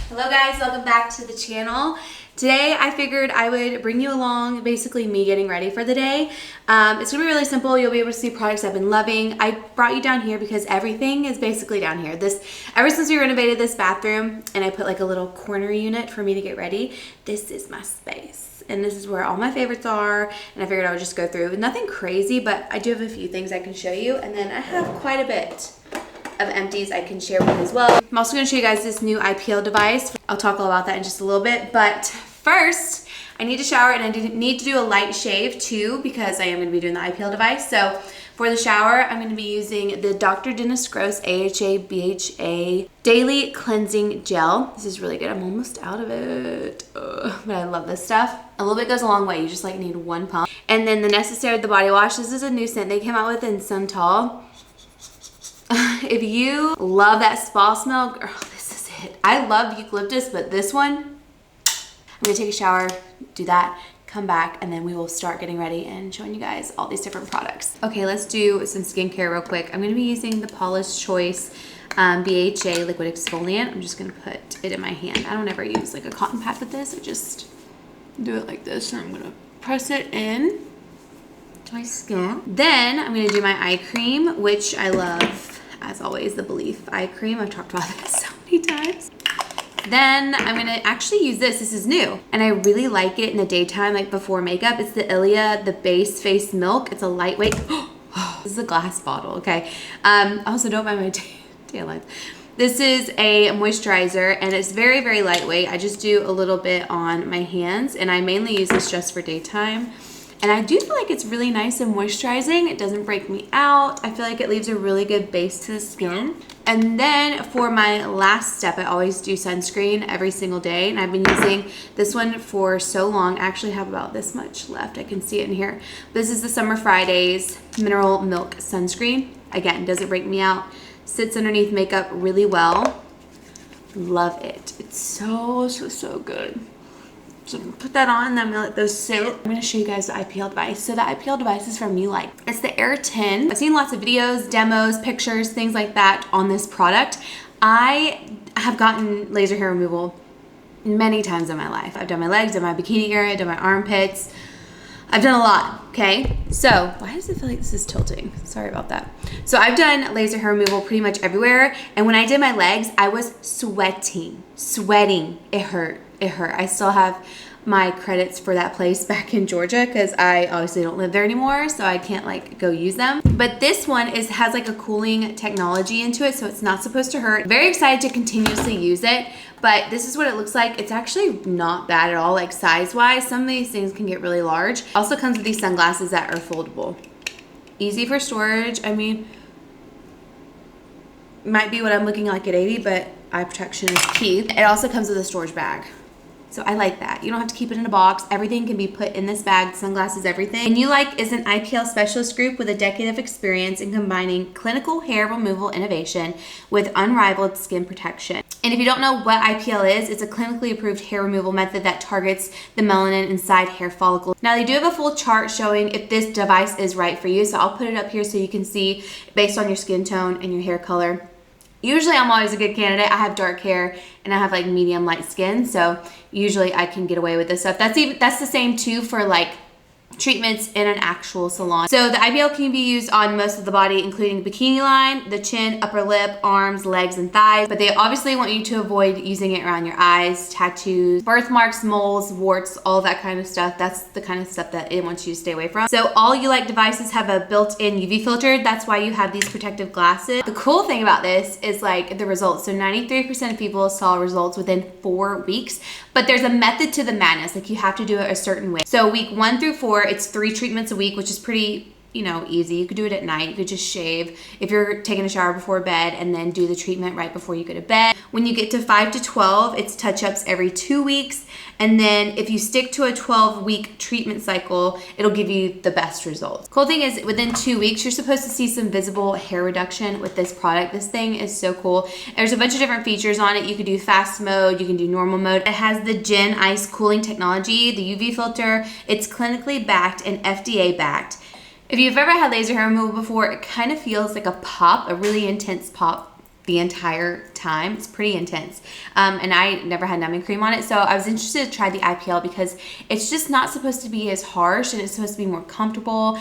Hello guys, welcome back to the channel. Today I figured I would bring you along basically me getting ready for the day. It's gonna be really simple. You'll be able to see products I've been loving. I brought you down here because everything is basically down here. Ever since we renovated this bathroom and I put like a little corner unit for me to get ready, this is my space. And this is where all my favorites are. And I figured I would just go through. Nothing crazy, but I do have a few things I can show you. And then I have quite a bit of empties I can share with you as well. I'm also gonna show you guys this new IPL device. I'll talk all about that in just a little bit, but first, I need to shower and I need to do a light shave too because I am gonna be doing the IPL device. So for the shower, I'm gonna be using the Dr. Dennis Gross AHA BHA Daily Cleansing Gel. This is really good. I'm almost out of it, but I love this stuff. A little bit goes a long way. You just like need one pump. And then the Necessary, the body wash. This is a new scent they came out with in Suntal. If you love that spa smell, girl, this is it. I love eucalyptus, but this one, I'm gonna take a shower, do that, come back, and then we will start getting ready and showing you guys all these different products. Okay, let's do some skincare real quick. I'm gonna be using the Paula's Choice BHA liquid exfoliant. I'm just gonna put it in my hand. I don't ever use like a cotton pad with this. I just do it like this, and I'm gonna press it in to my skin. Then I'm gonna do my eye cream, which I love. As always, the Belief eye cream. I've talked about this so many times. Then I'm gonna actually use this. This is new, and I really like it in the daytime, like before makeup. It's the Ilia, the Base Face Milk. It's a lightweight. This is a glass bottle, okay. Also, don't mind my taillights. This is a moisturizer, and it's very, very lightweight. I just do a little bit on my hands, and I mainly use this just for daytime. And I do feel like it's really nice and moisturizing. It doesn't break me out. I feel like it leaves a really good base to the skin. And then for my last step, I always do sunscreen every single day. And I've been using this one for so long. I actually have about this much left. I can see it in here. This is the Summer Fridays Mineral Milk Sunscreen. Again, doesn't break me out. Sits underneath makeup really well. Love it. It's so, so, so good. So I'm gonna put that on and then I'm gonna let those sit. I'm gonna show you guys the IPL device. So the IPL device is from Ulike. It's the Air 10. I've seen lots of videos, demos, pictures, things like that on this product. I have gotten laser hair removal many times in my life. I've done my legs, done my bikini area, done my armpits. I've done a lot, okay? So, why does it feel like this is tilting? Sorry about that. So I've done laser hair removal pretty much everywhere. And when I did my legs, I was sweating. It hurt. It hurt. I still have my credits for that place back in Georgia because I obviously don't live there anymore, so I can't like go use them. But this one has like a cooling technology into it, so it's not supposed to hurt. Very excited to continuously use it, but this is what it looks like. It's actually not bad at all, like size-wise. Some of these things can get really large. Also comes with these sunglasses that are foldable. Easy for storage. I mean, might be what I'm looking like at 80, but eye protection is key. It also comes with a storage bag. So I like that. You don't have to keep it in a box. Everything can be put in this bag, sunglasses, everything. And Ulike is an IPL specialist group with a decade of experience in combining clinical hair removal innovation with unrivaled skin protection. And if you don't know what IPL is, it's a clinically approved hair removal method that targets the melanin inside hair follicles. Now they do have a full chart showing if this device is right for you. So I'll put it up here so you can see based on your skin tone and your hair color. Usually I'm always a good candidate. I have dark hair and I have like medium light skin, so usually I can get away with this stuff. That's the same too for like treatments in an actual salon. So the IPL can be used on most of the body, including the bikini line, the chin, upper lip, arms, legs, and thighs. But they obviously want you to avoid using it around your eyes, tattoos, birthmarks, moles, warts, all that kind of stuff. That's the kind of stuff that it wants you to stay away from. So all Ulike devices have a built-in UV filter. That's why you have these protective glasses. The cool thing about this is like the results. So 93% of people saw results within 4 weeks, but there's a method to the madness. Like you have to do it a certain way. So week 1 through 4, it's 3 treatments a week, which is pretty, easy. You could do it at night. You could just shave if you're taking a shower before bed and then do the treatment right before you go to bed. When you get to 5 to 12, it's touch-ups every 2 weeks. And then if you stick to a 12-week treatment cycle, it'll give you the best results. Cool thing is within 2 weeks, you're supposed to see some visible hair reduction with this product. This thing is so cool. And there's a bunch of different features on it. You could do fast mode, you can do normal mode. It has the Gen Ice cooling technology, the UV filter. It's clinically backed and FDA backed. If you've ever had laser hair removal before, it kind of feels like a pop, a really intense pop the entire time. It's pretty intense. And I never had numbing cream on it. So I was interested to try the IPL because it's just not supposed to be as harsh, and it's supposed to be more comfortable,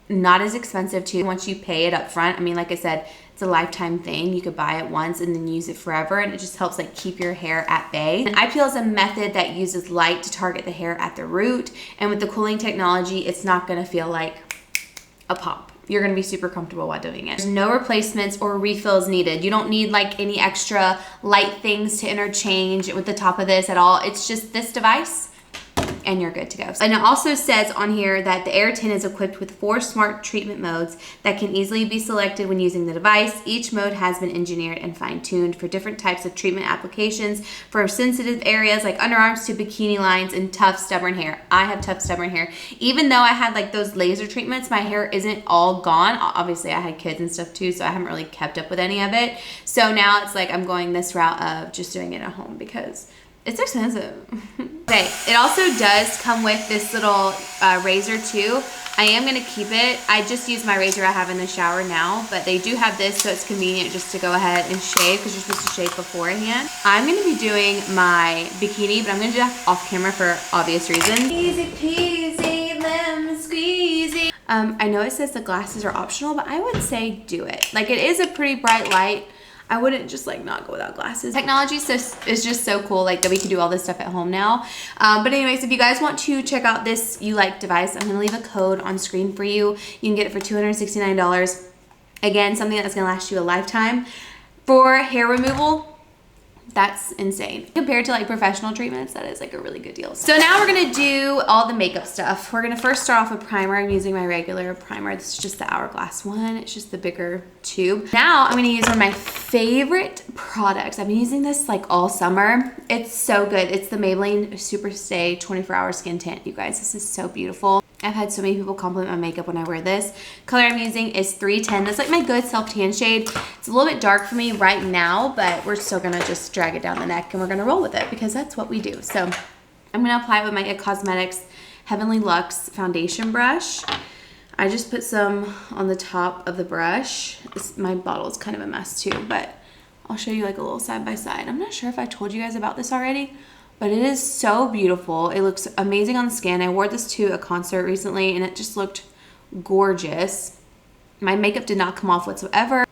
not as expensive too once you pay it up front. I mean, like I said, it's a lifetime thing. You could buy it once and then use it forever, and it just helps like keep your hair at bay. And IPL is a method that uses light to target the hair at the root, and with the cooling technology, it's not gonna feel like a pump. You're gonna be super comfortable while doing it. There's no replacements or refills needed. You don't need like any extra light things to interchange with the top of this at all. It's just this device and you're good to go. And it also says on here that the Air 10 is equipped with 4 smart treatment modes that can easily be selected when using the device. Each mode has been engineered and fine-tuned for different types of treatment applications, from sensitive areas like underarms to bikini lines and tough, stubborn hair. I have tough, stubborn hair. Even though I had like those laser treatments, my hair isn't all gone. Obviously, I had kids and stuff too, so I haven't really kept up with any of it. So now it's like I'm going this route of just doing it at home because it's expensive. Okay, it also does come with this little razor too. I am gonna keep it. I just use my razor I have in the shower now, but they do have this, so it's convenient just to go ahead and shave because you're supposed to shave beforehand. I'm gonna be doing my bikini, but I'm gonna do that off camera for obvious reasons. Easy peasy, lemon squeezy. I know it says the glasses are optional, but I would say do it. Like, it is a pretty bright light. I wouldn't just like not go without glasses. Technology is just so cool, like that we can do all this stuff at home now. But anyways, if you guys want to check out this Ulike device, I'm gonna leave a code on screen for you. You can get it for $269. Again, something that's gonna last you a lifetime. For hair removal, that's insane. Compared to like professional treatments, that is like a really good deal. So now we're gonna do all the makeup stuff. We're gonna first start off with primer. I'm using my regular primer. This is just the Hourglass one. It's just the bigger tube. Now I'm gonna use one of my favorite products. I've been using this like all summer. It's so good. It's the Maybelline Super Stay 24-Hour Skin Tint. You guys, this is so beautiful. I've had so many people compliment my makeup when I wear this. Color I'm using is 310. That's like my good self-tan shade. It's a little bit dark for me right now, but we're still gonna just drag it down the neck and we're gonna roll with it because that's what we do. So I'm gonna apply it with my IT Cosmetics Heavenly Luxe foundation brush. I just put some on the top of the brush. My bottle is kind of a mess too, but I'll show you like a little side by side. I'm not sure if I told you guys about this already, but it is so beautiful. It looks amazing on the skin. I wore this to a concert recently and it just looked gorgeous. My makeup did not come off whatsoever.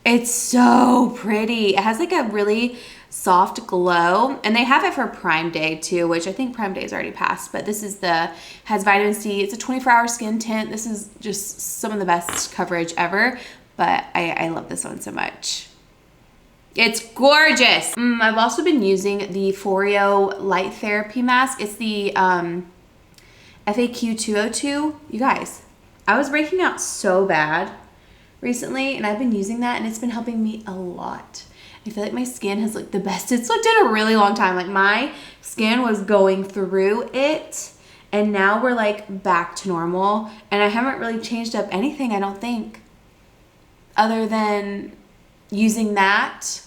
It's so pretty. It has like a really soft glow, and they have it for Prime Day too, which I think Prime Day is already passed, but this is has vitamin C. It's a 24-hour skin tint. This is just some of the best coverage ever, but I love this one so much. It's gorgeous. I've also been using the Foreo Light Therapy Mask. It's the FAQ 202. You guys, I was breaking out so bad recently, and I've been using that, and it's been helping me a lot. I feel like my skin has looked the best it's looked in a really long time. Like, my skin was going through it, and now we're like back to normal, and I haven't really changed up anything, I don't think, other than using that.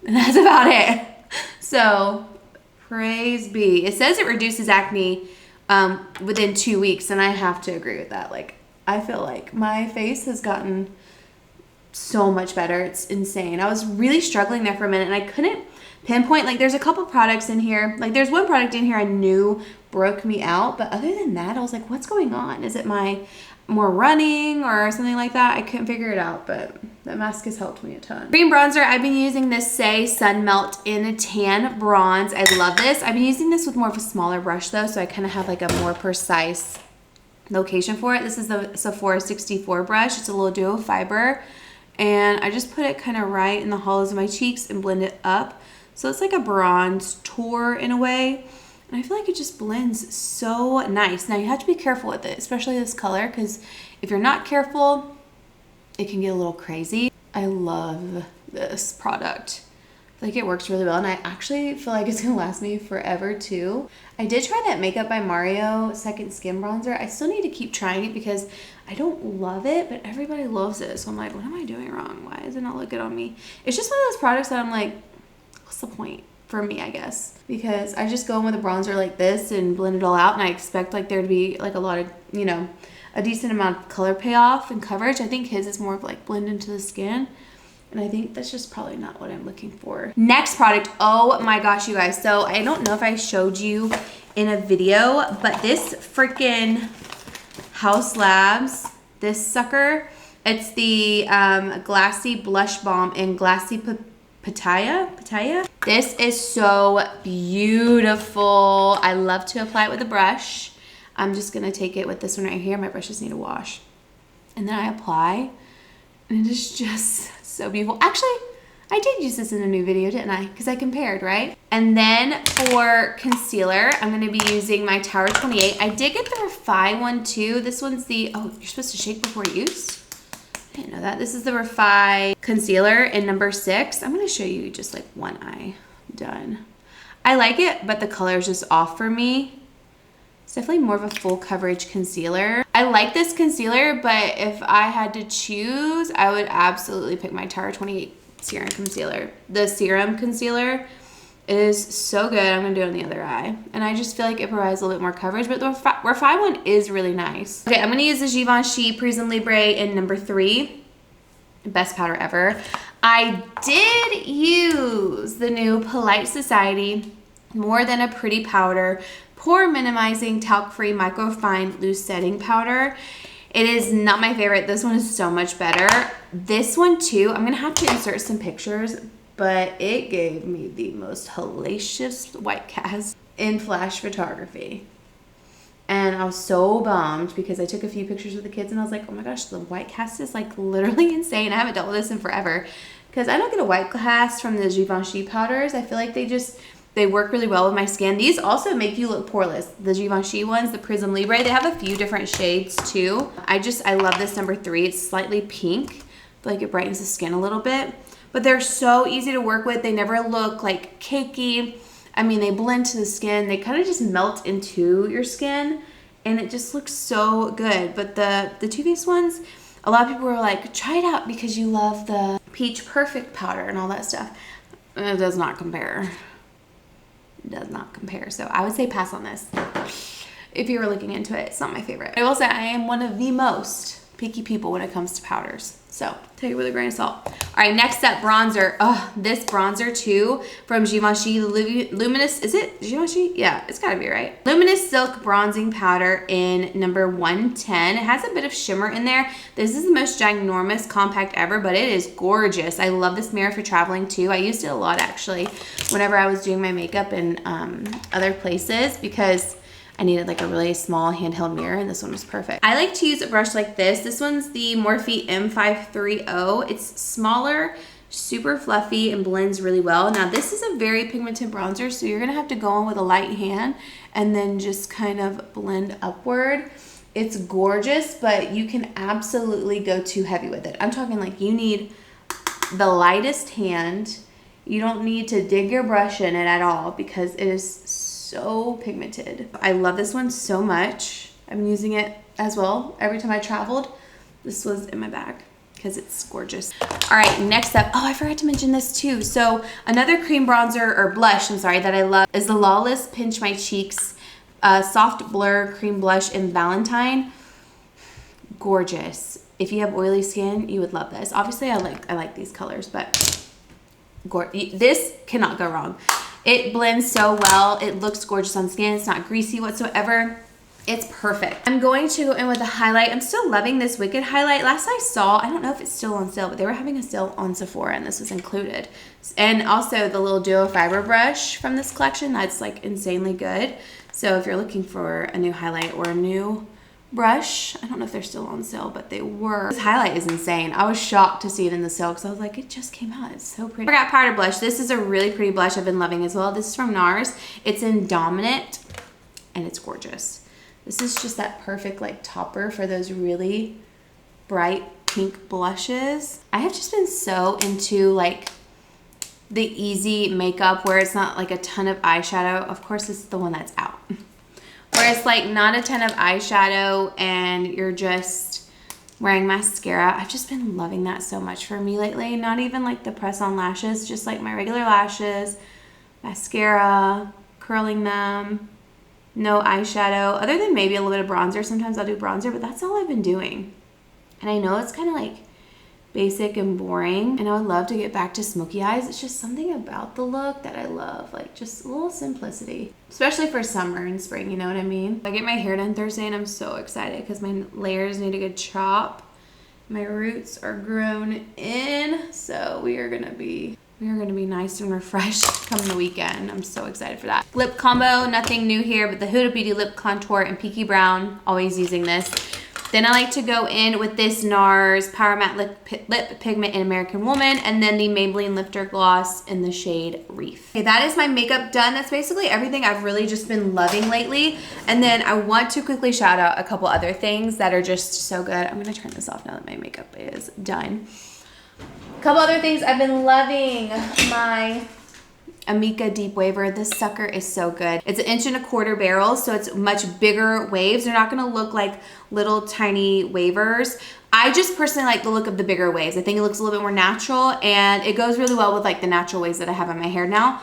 And that's about it. So, praise be. It says it reduces acne within 2 weeks, and I have to agree with that. Like, I feel like my face has gotten so much better. It's insane. I was really struggling there for a minute, and I couldn't pinpoint. Like, there's a couple products in here. Like, there's one product in here I knew broke me out, but other than that, I was like, what's going on? Is it my more running or something like that? I couldn't figure it out, but that mask has helped me a ton. Green bronzer, I've been using this Say Sun Melt in a Tan Bronze. I love this. I've been using this with more of a smaller brush though, so I kind of have like a more precise location for it. This is the Sephora 64 brush. It's a little duo fiber, and I just put it kind of right in the hollows of my cheeks and blend it up. So it's like a bronze tour in a way. And I feel like it just blends so nice. Now, you have to be careful with it, especially this color, because if you're not careful, it can get a little crazy. I love this product. I feel like it works really well, and I actually feel like it's gonna last me forever too. I did try that Makeup by Mario Second Skin Bronzer. I still need to keep trying it because I don't love it, but everybody loves it. So I'm like, what am I doing wrong? Why does it not look good on me? It's just one of those products that I'm like, what's the point? For me, I guess, because I just go in with a bronzer like this and blend it all out, and I expect like there to be like a lot of, you know, a decent amount of color payoff and coverage. I think his is more of like blend into the skin. And I think that's just probably not what I'm looking for. Next product, oh my gosh, you guys. So I don't know if I showed you in a video, but this freaking House Labs, this sucker, it's the Glassy Blush Balm in Glassy Pitaya. This is so beautiful. I love to apply it with a brush. I'm just gonna take it with this one right here. My brushes need a wash. And then I apply, and it is just so beautiful. Actually, I did use this in a new video, didn't I? Because I compared, right? And then for concealer, I'm gonna be using my Tower 28. I did get the Refi one too. This one's the, oh, you're supposed to shake before use? I didn't know that. This is the Refi concealer in number 6. I'm gonna show you just like one eye done. I like it, but the color is just off for me. It's definitely more of a full coverage concealer. I like this concealer, but if I had to choose, I would absolutely pick my Tower 28 serum concealer. The serum concealer is so good. I'm gonna do it on the other eye. And I just feel like it provides a little bit more coverage, but the Refi one is really nice. Okay, I'm gonna use the Givenchy Prism Libre in number 3. Best powder ever. I did use the new Polite Society More Than a Pretty Powder Pore Minimizing Talc-Free Microfine Loose Setting Powder. It is not my favorite. This one is so much better. This one too, I'm gonna have to insert some pictures, but it gave me the most hellacious white cast in flash photography. And I was so bummed because I took a few pictures with the kids and I was like, oh my gosh, the white cast is like literally insane. I haven't dealt with this in forever because I don't get a white cast from the Givenchy powders. I feel like they work really well with my skin. These also make you look poreless. The Givenchy ones, the Prism Libre, they have a few different shades too. I love this number 3. It's slightly pink. I feel like it brightens the skin a little bit. But they're so easy to work with. They never look like cakey. I mean, they blend to the skin. They kind of just melt into your skin and it just looks so good. But the Too Faced ones, a lot of people were like, try it out because you love the Peach Perfect powder and all that stuff. It does not compare. Does not compare. So I would say pass on this. If you were looking into it, it's not my favorite. I will say I am one of the most picky people when it comes to powders. So take it with a grain of salt. All right, next up, bronzer. Oh, this bronzer too from Givenchy Luminous. Is it Givenchy? Yeah, it's gotta be right. Luminous Silk Bronzing Powder in number 110. It has a bit of shimmer in there. This is the most ginormous compact ever, but it is gorgeous. I love this mirror for traveling too. I used it a lot actually whenever I was doing my makeup in other places because I needed like a really small handheld mirror and this one was perfect. I like to use a brush like this. This one's the Morphe M530. It's smaller, super fluffy, and blends really well. Now this is a very pigmented bronzer, so you're gonna have to go in with a light hand and then just kind of blend upward. It's gorgeous, but you can absolutely go too heavy with it. I'm talking like you need the lightest hand. You don't need to dig your brush in it at all because it is so pigmented. I love this one so much. I've been using it as well every time I traveled. This was in my bag because it's gorgeous. All right, next up, oh, I forgot to mention this too. So another cream bronzer or blush, I'm sorry, that I love is the Lawless Pinch My Cheeks Soft Blur Cream Blush in Valentine. Gorgeous. If you have oily skin, you would love this. Obviously, I like these colors, but this cannot go wrong. It blends so well. It looks gorgeous on skin. It's not greasy whatsoever. It's perfect. I'm going to go in with a highlight. I'm still loving this Wicked highlight. Last I saw, I don't know if it's still on sale, but they were having a sale on Sephora and this was included. And also the little duo fiber brush from this collection, that's like insanely good. So if you're looking for a new highlight or a new brush, I don't know if they're still on sale, but they were. This highlight is insane. I was shocked to see it in the sale because I was like, it just came out. It's so pretty. I forgot powder blush. This is a really pretty blush I've been loving as well. This is from NARS. It's in Dominant and it's gorgeous. This is just that perfect like topper for those really bright pink blushes. I have just been so into like the easy makeup where it's not like a ton of eyeshadow. Of course, this is the one that's out. Where it's like not a ton of eyeshadow and you're just wearing mascara. I've just been loving that so much for me lately. Not even like the press-on lashes, just like my regular lashes, mascara, curling them, no eyeshadow. Other than maybe a little bit of bronzer. Sometimes I'll do bronzer, but that's all I've been doing. And I know it's kind of like basic and boring, and I would love to get back to smoky eyes. It's just something about the look that I love, like just a little simplicity, especially for summer and spring, you know what I mean? I get my hair done Thursday and I'm so excited because my layers need a good chop. My roots are grown in, so we are gonna be nice and refreshed come the weekend. I'm so excited for that. Lip combo, nothing new here, but the Huda Beauty lip contour in Peaky Brown, always using this. Then I like to go in with this NARS Power Matte Lip Pigment in American Woman, and then the Maybelline Lifter Gloss in the shade Reef. Okay, that is my makeup done. That's basically everything I've really just been loving lately. And then I want to quickly shout out a couple other things that are just so good. I'm gonna turn this off now that my makeup is done. A couple other things I've been loving. My Amika Deep Waver. This sucker is so good. It's 1.25 inch barrel, so it's much bigger waves. They're not gonna look like little tiny wavers. I just personally like the look of the bigger waves. I think it looks a little bit more natural, and it goes really well with like the natural waves that I have in my hair now.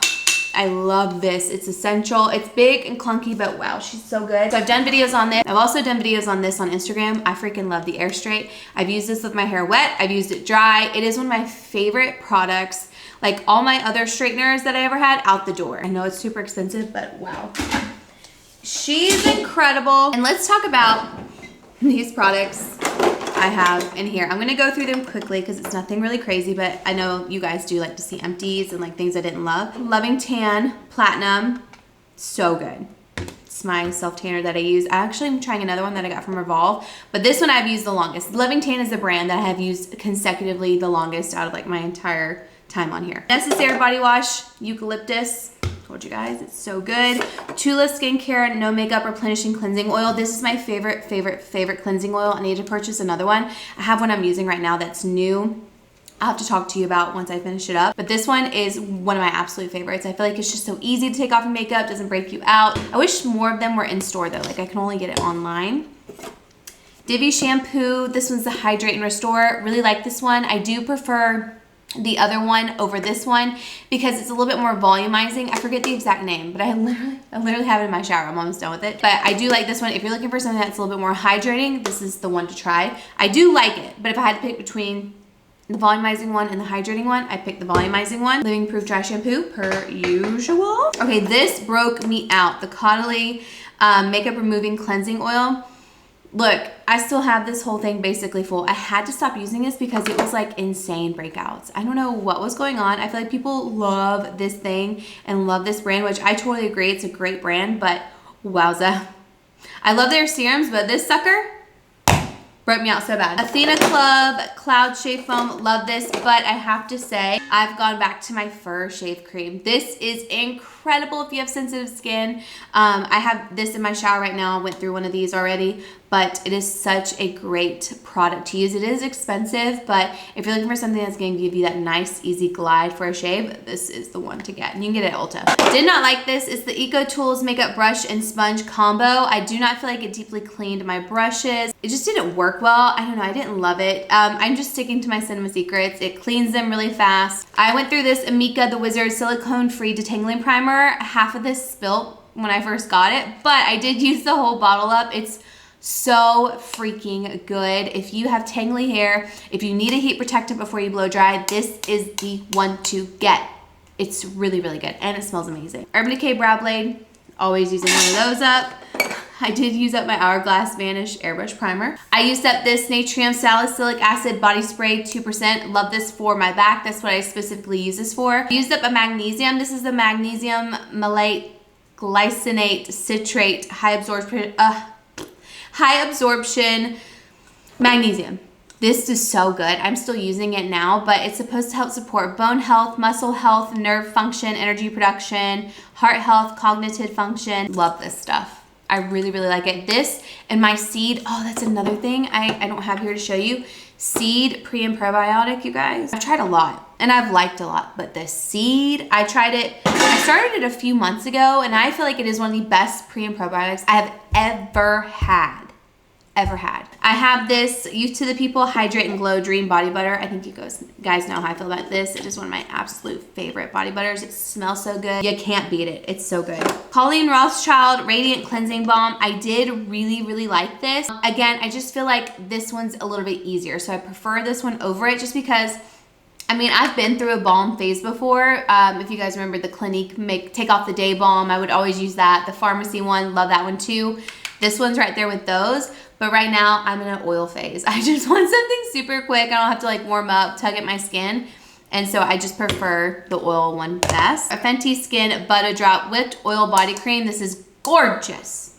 I love this. It's essential. It's big and clunky, but wow, she's so good. So I've done videos on this. I've also done videos on this on Instagram. I freaking love the Air Straight. I've used this with my hair wet. I've used it dry. It is one of my favorite products. Like all my other straighteners that I ever had, out the door. I know it's super expensive, but wow. She's incredible. And let's talk about these products I have in here. I'm gonna go through them quickly because it's nothing really crazy, but I know you guys do like to see empties and like things I didn't love. Loving Tan Platinum, so good. It's my self tanner that I use. I actually am trying another one that I got from Revolve, but this one I've used the longest. Loving Tan is the brand that I have used consecutively the longest out of like my entire time on here. Necessaire body wash, eucalyptus. Told you guys, it's so good. Tula Skincare No Makeup Replenishing Cleansing Oil. This is my favorite cleansing oil. I need to purchase another one. I have one I'm using right now that's new. I'll have to talk to you about once I finish it up. But this one is one of my absolute favorites. I feel like it's just so easy to take off your makeup, doesn't break you out. I wish more of them were in store though. Like I can only get it online. Divi Shampoo. This one's the Hydrate and Restore. Really like this one. I do prefer the other one over this one because it's a little bit more volumizing. I forget the exact name, but I literally have it in my shower. I'm almost done with it. But I do like this one. If you're looking for something that's a little bit more hydrating, this is the one to try. I do like it, but if I had to pick between the volumizing one and the hydrating one, I picked the volumizing one. Living Proof Dry Shampoo, per usual. Okay, this broke me out. The Caudalie Makeup Removing Cleansing Oil. Look, I still have this whole thing basically full. I had to stop using this because it was like insane breakouts. I don't know what was going on. I feel like people love this thing and love this brand, which I totally agree. It's a great brand, but wowza. I love their serums, but this sucker broke me out so bad. Athena Club Cloud Shave Foam, love this, but I have to say, I've gone back to my Fur Shave Cream. This is incredible if you have sensitive skin. I have this in my shower right now. I went through one of these already, but it is such a great product to use. It is expensive, but if you're looking for something that's gonna give you that nice, easy glide for a shave, this is the one to get. And you can get it at Ulta. Did not like this. It's the Eco Tools Makeup Brush and Sponge Combo. I do not feel like it deeply cleaned my brushes. It just didn't work well. I don't know, I didn't love it. I'm just sticking to my Cinema Secrets. It cleans them really fast. I went through this Amika the Wizard Silicone-Free Detangling Primer. Half of this spilt when I first got it, but I did use the whole bottle up. It's so freaking good. If you have tangly hair, if you need a heat protectant before you blow dry, this is the one to get. It's really, really good, and it smells amazing. Urban Decay Brow Blade, always using one of those up. I did use up my Hourglass Vanish Airbrush Primer. I used up this Natrium Salicylic Acid Body Spray 2%. Love this for my back. That's what I specifically use this for. I used up a magnesium. This is the Magnesium Malate Glycinate Citrate High Absorption Magnesium. This is so good. I'm still using it now, but it's supposed to help support bone health, muscle health, nerve function, energy production, heart health, cognitive function. Love this stuff. I really, really like it. This and my Seed, oh, that's another thing I don't have here to show you. Seed Pre and Probiotic, you guys. I've tried a lot and I've liked a lot, but the Seed, I tried it, I started it a few months ago, and I feel like it is one of the best pre and probiotics I have ever had. ever had. I have this Youth to the People Hydrate and Glow Dream Body Butter. I think you guys know how I feel about this. It is one of my absolute favorite body butters. It smells so good. You can't beat it. It's so good. Colleen Rothschild Radiant Cleansing Balm. I did really like this. Again, I just feel like this one's a little bit easier. So I prefer this one over it just because, I mean, I've been through a balm phase before. If you guys remember the Clinique Take Off the Day Balm, I would always use that. The pharmacy one, love that one too. This one's right there with those. But right now, I'm in an oil phase. I just want something super quick. I don't have to like warm up, tug at my skin. And so I just prefer the oil one best. A Fenty Skin Butter Drop Whipped Oil Body Cream. This is gorgeous.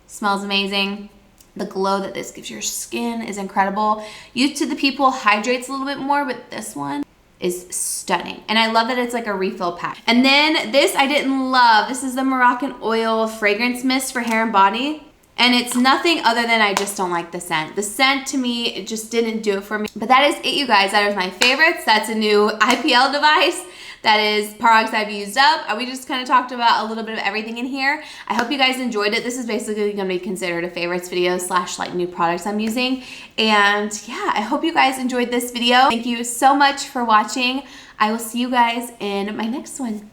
Smells amazing. The glow that this gives your skin is incredible. Youth to the People hydrates a little bit more, but this one is stunning. And I love that it's like a refill pack. And then this I didn't love. This is the Moroccan Oil Fragrance Mist for hair and body. And it's nothing other than I just don't like the scent. The scent to me, it just didn't do it for me. But that is it, you guys. That is my favorites. That's a new IPL device. That is products I've used up. We just kind of talked about a little bit of everything in here. I hope you guys enjoyed it. This is basically going to be considered a favorites video / like new products I'm using. And yeah, I hope you guys enjoyed this video. Thank you so much for watching. I will see you guys in my next one.